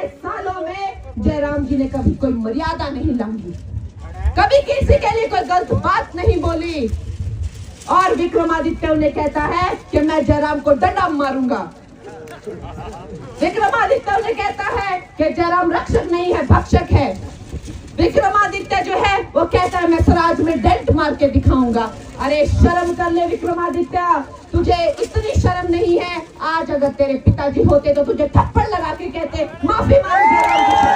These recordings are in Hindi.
इतने सालों में जयराम जी ने कभी कोई मर्यादा नहीं लांघी, कभी किसी के लिए कोई गलत बात नहीं बोली। और विक्रमादित्य उन्हें कहता है कि मैं जयराम को डंडा मारूंगा। विक्रमादित्य उन्हें कहता है कि जयराम रक्षक नहीं है, भक्षक है। विक्रमादित्य जो है वो कहता है मैं स्वराज में डेंट मार के दिखाऊंगा। अरे शर्म कर ले विक्रमादित्य, तुझे इतनी शर्म नहीं है। आज अगर तेरे पिताजी होते तो तुझे थप्पड़ लगा के कहते माफी मांग जयराम जी से।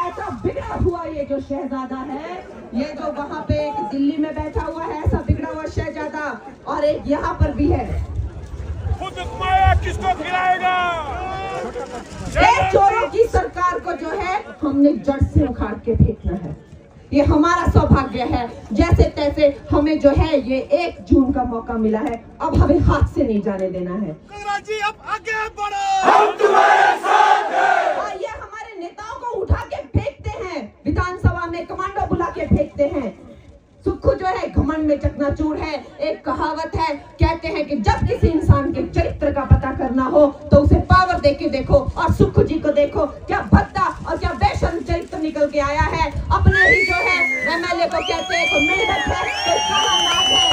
ऐसा बिगड़ा हुआ ये जो शहजादा है, ये जो वहां पे एक दिल्ली में बैठा हुआ है, ऐसा बिगड़ा हुआ शहजादा, और एक यहाँ पर भी है। खुद माया किसको खिलाएगा? एक चोरों की सरकार को जो है हमने जड़ से उखाड़ के फेंकना है। ये हमारा सौभाग्य है। जैसे तैसे हमें जो है ये 1 जून का मौका मिला है, अब हमें हाथ से नहीं जाने देना है। जी अब आगे बढ़ो, हम तुम्हारे साथ हैं। ये हमारे नेताओं को उठा के फेंकते हैं, विधानसभा में कमांडो बुला के फेंकते हैं। सुक्खू जो है घमंड में चकनाचूर है। एक कहावत है, कहते हैं कि जब किसी इंसान के चरित्र का पता करना हो तो उसे पावर देके देखो। और सुक्खू जी को देखो, क्या भद्दा और क्या बेशर्म चरित्र निकल के आया है। अपने ही जो है एमएलए को कहते हैं कोई मेंढक है, कोई काला नाग है।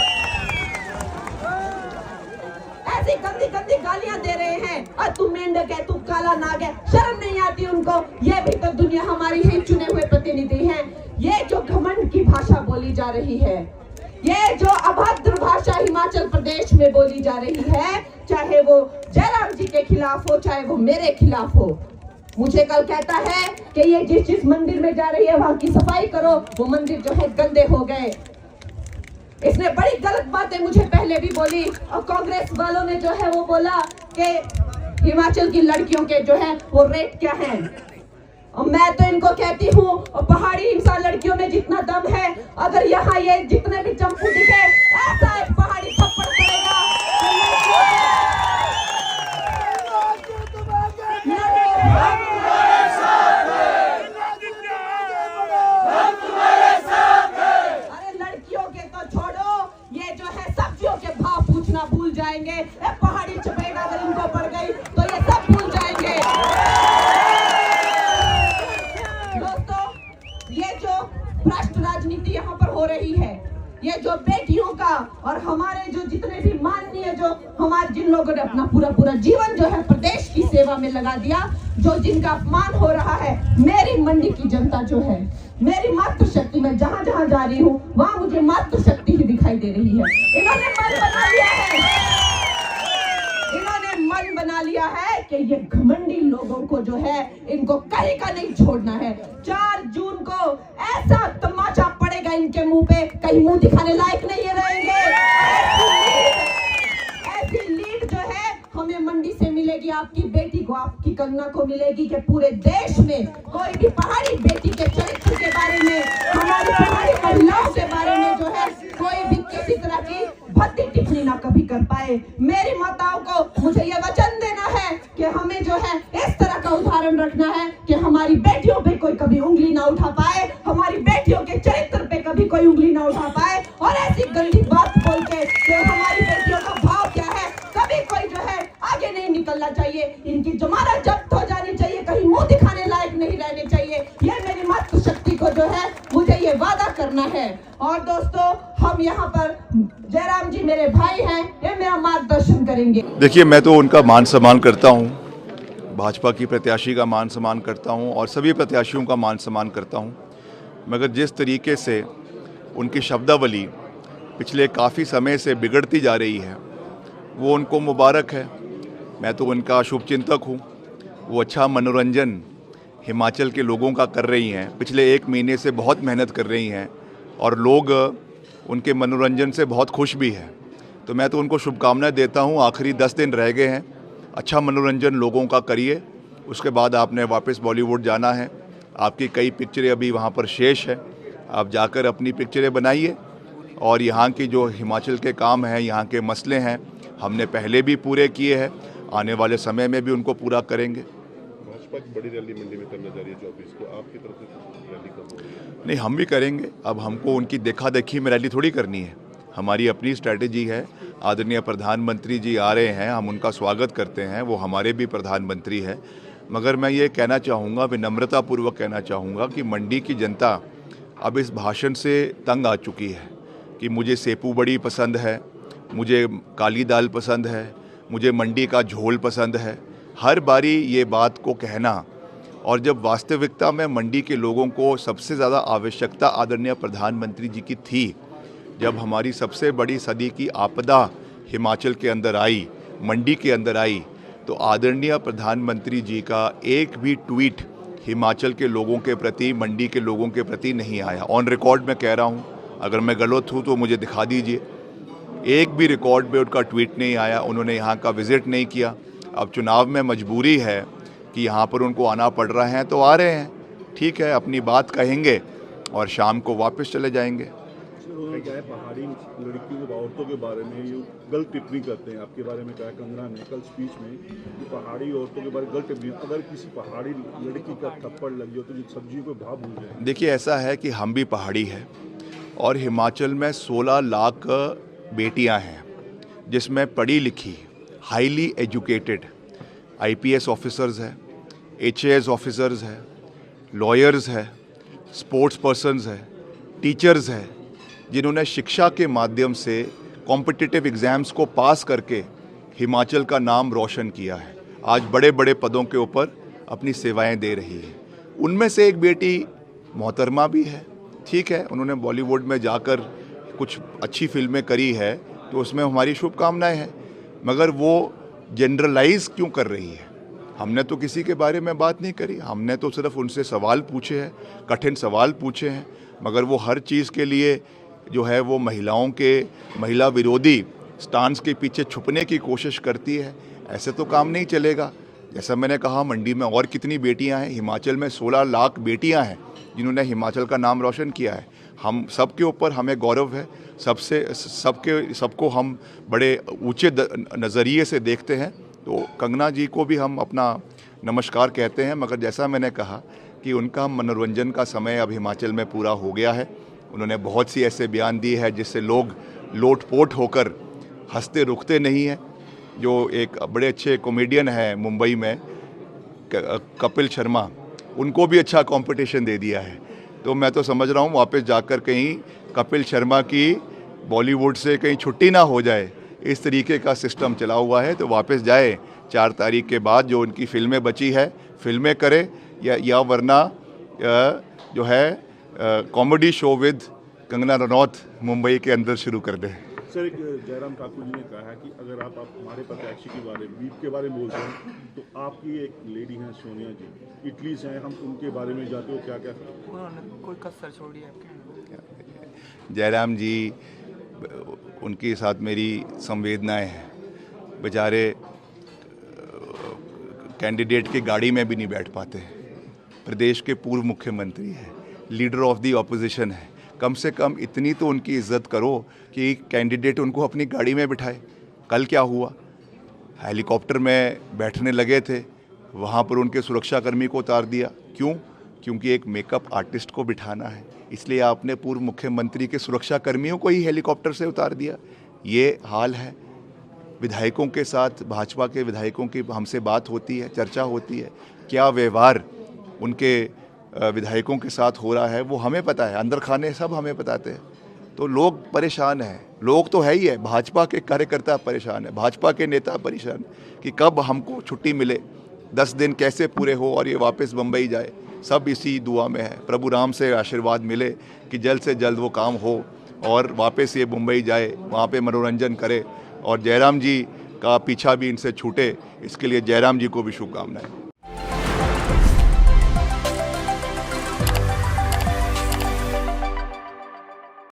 ऐसी गंदी गंदी गालियां दे रहे हैं, और तू मेंढक है, तू काला नाग है। शर्म नहीं आती उनको। ये भी तो दुनिया हमारी ही चुने हुए प्रतिनिधि हैं। ये जो घमंड की भाषा बोली जा रही है, ये जो अभद्र भाषा हिमाचल प्रदेश में बोली जा रही है, चाहे वो जयराम जी के खिलाफ हो, चाहे वो मेरे खिलाफ हो। मुझे कल कहता है कि ये जिस मंदिर में जा रही है वहां की सफाई करो, वो मंदिर जो है गंदे हो गए। इसने बड़ी गलत बातें मुझे पहले भी बोली, और कांग्रेस वालों ने जो है वो बोला कि हिमाचल की लड़कियों के जो है वो रेट क्या है। और मैं तो इनको कहती हूँ, और पहाड़ी हिंसा लड़कियों में जितना दम है, अगर यहाँ ये जितने भी चंपू दिखे, ऐसा एक पहाड़ी थप्पड़ पड़ेगा। अरे लड़कियों के तो छोड़ो, ये जो है सब्जियों के भाव पूछना भूल जाएंगे। पहाड़ी चपेट अगर इनको पड़ गई तो ये सब भूल जाएंगे। भ्रष्ट राजनीति यहाँ पर हो रही है। ये जो बेटियों का और हमारे जो जितने भी माननीय जो हमारे जिन लोगों ने अपना पूरा जीवन जो है प्रदेश की सेवा में लगा दिया, जो जिनका अपमान हो रहा है। मेरी मंडी की जनता जो है, मेरी मातृशक्ति, मैं जहाँ जहाँ जा रही हूँ वहाँ मुझे मातृशक्ति ही दिखाई दे रही है। इन्होंने मन बना लिया है, इन्होंने मन बना लिया है कि ये घमंडी लोगों को जो है इनको कहीं का नहीं छोड़ना है। 4 जून को ऐसा तमाचा पड़ेगा इनके मुंह पे, कहीं मुंह दिखाने लायक नहीं रहेंगे। ऐसी लीड जो है हमें मंडी से मिलेगी, आपकी बेटी को, आपकी कंगना को मिलेगी कि पूरे देश में कोई भी पहाड़ी बेटी के चरित्र के बारे में, हमारी पहाड़ी महिलाओं के बारे में जो है कोई भी किसी तरह की भद्दी टिप्पणी ना कभी कर पाए। मेरी माताओं को मुझे ये वचन देना है कि हमें जो है इस तरह का उदाहरण रखना है कि हमारी बेटियों पे कोई कभी उंगली ना उठा पाए, हमारी बेटियों के चरित्र पे कभी कोई उंगली ना उठा पाए। और ऐसी गंदी बात बोल के कि हमारी बेटियों का भाव क्या है, कभी कोई जो है आगे नहीं निकलना चाहिए। इनकी जमानत जब्त हो जानी चाहिए, कहीं मुंह दिखाने लायक नहीं रहने चाहिए। ये मेरी मातृशक्ति को जो है मुझे ये वादा करना है। और दोस्तों, हम यहाँ पर जयराम जी मेरे भाई हैं, ये मेरा मार्गदर्शन करेंगे। देखिए, मैं तो उनका मान सम्मान करता हूँ, भाजपा की प्रत्याशी का मान सम्मान करता हूँ और सभी प्रत्याशियों का मान सम्मान करता हूँ। मगर जिस तरीके से उनकी शब्दावली पिछले काफ़ी समय से बिगड़ती जा रही है, वो उनको मुबारक है। मैं तो उनका शुभचिंतक हूँ। वो अच्छा मनोरंजन हिमाचल के लोगों का कर रही हैं, पिछले 1 महीने से बहुत मेहनत कर रही हैं और लोग उनके मनोरंजन से बहुत खुश भी हैं। तो मैं तो उनको शुभकामनाएं देता हूँ। आखिरी 10 दिन रह गए हैं, अच्छा मनोरंजन लोगों का करिए, उसके बाद आपने वापस बॉलीवुड जाना है। आपकी कई पिक्चरें अभी वहाँ पर शेष है, आप जाकर अपनी पिक्चरें बनाइए। और यहाँ की जो हिमाचल के काम हैं, यहाँ के मसले हैं, हमने पहले भी पूरे किए हैं, आने वाले समय में भी उनको पूरा करेंगे। भाजपा की बड़ी रैली मंडी में करने जा रही है 24 को, आपकी तरफ से रैली कब होगी? नहीं, हम भी करेंगे। अब हमको उनकी देखा देखी में रैली थोड़ी करनी है, हमारी अपनी स्ट्रैटेजी है। आदरणीय प्रधानमंत्री जी आ रहे हैं, हम उनका स्वागत करते हैं, वो हमारे भी प्रधानमंत्री हैं। मगर मैं ये कहना चाहूँगा, विनम्रतापूर्वक कहना चाहूँगा कि मंडी की जनता अब इस भाषण से तंग आ चुकी है कि मुझे सेपू बड़ी पसंद है, मुझे काली दाल पसंद है, मुझे मंडी का झोल पसंद है। हर बारी ये बात को कहना, और जब वास्तविकता में मंडी के लोगों को सबसे ज़्यादा आवश्यकता आदरणीय प्रधानमंत्री जी की थी, जब हमारी सबसे बड़ी सदी की आपदा हिमाचल के अंदर आई, मंडी के अंदर आई, तो आदरणीय प्रधानमंत्री जी का एक भी ट्वीट हिमाचल के लोगों के प्रति, मंडी के लोगों के प्रति नहीं आया। ऑन रिकॉर्ड मैं कह रहा हूँ, अगर मैं गलत हूँ तो मुझे दिखा दीजिए। एक भी रिकॉर्ड पे उनका ट्वीट नहीं आया, उन्होंने यहाँ का विज़िट नहीं किया। अब चुनाव में मजबूरी है कि यहाँ पर उनको आना पड़ रहा है, तो आ रहे हैं, ठीक है, अपनी बात कहेंगे और शाम को वापस चले जाएंगे। उन्होंने क्या है, पहाड़ी लड़कियों औरतों के बारे में ये गलत टिप्पणी करते हैं, आपके बारे में कहा कंगना ने कल स्पीच में कि पहाड़ी औरतों के बारे में गलत टिप्पणी, अगर किसी पहाड़ी लड़की का थप्पड़ लग जाए तो सब्जियों को भाव भूल जाए। देखिए, ऐसा है कि हम भी पहाड़ी हैं और हिमाचल में 16 लाख बेटियां हैं, जिसमें पढ़ी लिखी, हाईली एजुकेटेड IPS ऑफिसर्स हैं, HAS ऑफिसर्स हैं, लॉयर्स हैं, स्पोर्ट्स पर्सन्स हैं, टीचर्स हैं, जिन्होंने शिक्षा के माध्यम से कॉम्पिटिटिव एग्ज़ाम्स को पास करके हिमाचल का नाम रोशन किया है। आज बड़े बड़े पदों के ऊपर अपनी सेवाएं दे रही है। उनमें से एक बेटी मोहतरमा भी है, ठीक है, उन्होंने बॉलीवुड में जाकर कुछ अच्छी फिल्में करी है, तो उसमें हमारी शुभकामनाएं हैं। मगर वो जनरलाइज क्यों कर रही है? हमने तो किसी के बारे में बात नहीं करी, हमने तो सिर्फ उनसे सवाल पूछे हैं, कठिन सवाल पूछे हैं। मगर वो हर चीज़ के लिए जो है वो महिलाओं के महिला विरोधी स्टांस के पीछे छुपने की कोशिश करती है। ऐसे तो काम नहीं चलेगा। जैसा मैंने कहा, मंडी में और कितनी बेटियां हैं, हिमाचल में 16 लाख बेटियां हैं जिन्होंने हिमाचल का नाम रोशन किया है। हम सबके ऊपर हमें गौरव है, सबको हम बड़े ऊंचे नज़रिए से देखते हैं। तो कंगना जी को भी हम अपना नमस्कार कहते हैं। मगर जैसा मैंने कहा कि उनका मनोरंजन का समय अब हिमाचल में पूरा हो गया है। उन्होंने बहुत सी ऐसे बयान दिए हैं जिससे लोग लोटपोट होकर हंसते रुकते नहीं हैं। जो एक बड़े अच्छे कॉमेडियन हैं मुंबई में, कपिल शर्मा, उनको भी अच्छा कंपटीशन दे दिया है। तो मैं तो समझ रहा हूँ वापस जाकर कहीं कपिल शर्मा की बॉलीवुड से कहीं छुट्टी ना हो जाए, इस तरीके का सिस्टम चला हुआ है। तो वापस जाए 4 तारीख के बाद, जो उनकी फिल्में बची है फिल्में करे, या वरना जो है comedy show with Kangana Ranaut Mumbai के अंदर शुरू कर दें। सर, एक जयराम ठाकुर जी ने कहा है कि अगर आप हमारे प्रत्याशी के बारे में, बीप के बारे में बोलते हैं, तो आपकी एक लेडी हैं सोनिया जी, इटली से हैं, हम उनके बारे में जाते हो क्या क्या उन्होंने कोई कसर छोड़ी है आपके? जयराम जी, उनके साथ मेरी संवेदनाएं हैं। बेचारे कैंडिडेट की गाड़ी में भी नहीं बैठ पाते। प्रदेश के पूर्व मुख्यमंत्री हैं, लीडर ऑफ द ऑपोजिशन है। कम से कम इतनी तो उनकी इज्जत करो कि कैंडिडेट उनको अपनी गाड़ी में बिठाए। कल क्या हुआ, हेलीकॉप्टर में बैठने लगे थे, वहाँ पर उनके सुरक्षाकर्मी को उतार दिया। क्यों? क्योंकि एक मेकअप आर्टिस्ट को बिठाना है, इसलिए आपने पूर्व मुख्यमंत्री के सुरक्षाकर्मियों को ही हेलीकॉप्टर से उतार दिया। ये हाल है। विधायकों के साथ, भाजपा के विधायकों की हमसे बात होती है, चर्चा होती है, क्या व्यवहार उनके विधायकों के साथ हो रहा है वो हमें पता है, अंदर खाने सब हमें बताते हैं। तो लोग परेशान हैं, लोग तो है ही है, भाजपा के कार्यकर्ता परेशान है, भाजपा के नेता परेशान कि कब हमको छुट्टी मिले, 10 दिन कैसे पूरे हो और ये वापस बम्बई जाए। सब इसी दुआ में है, प्रभु राम से आशीर्वाद मिले कि जल्द से जल्द वो काम हो और वापस ये मुंबई जाए, वहाँ पे मनोरंजन करे और जयराम जी का पीछा भी इनसे छूटे। इसके लिए जयराम जी को भी शुभकामनाएं।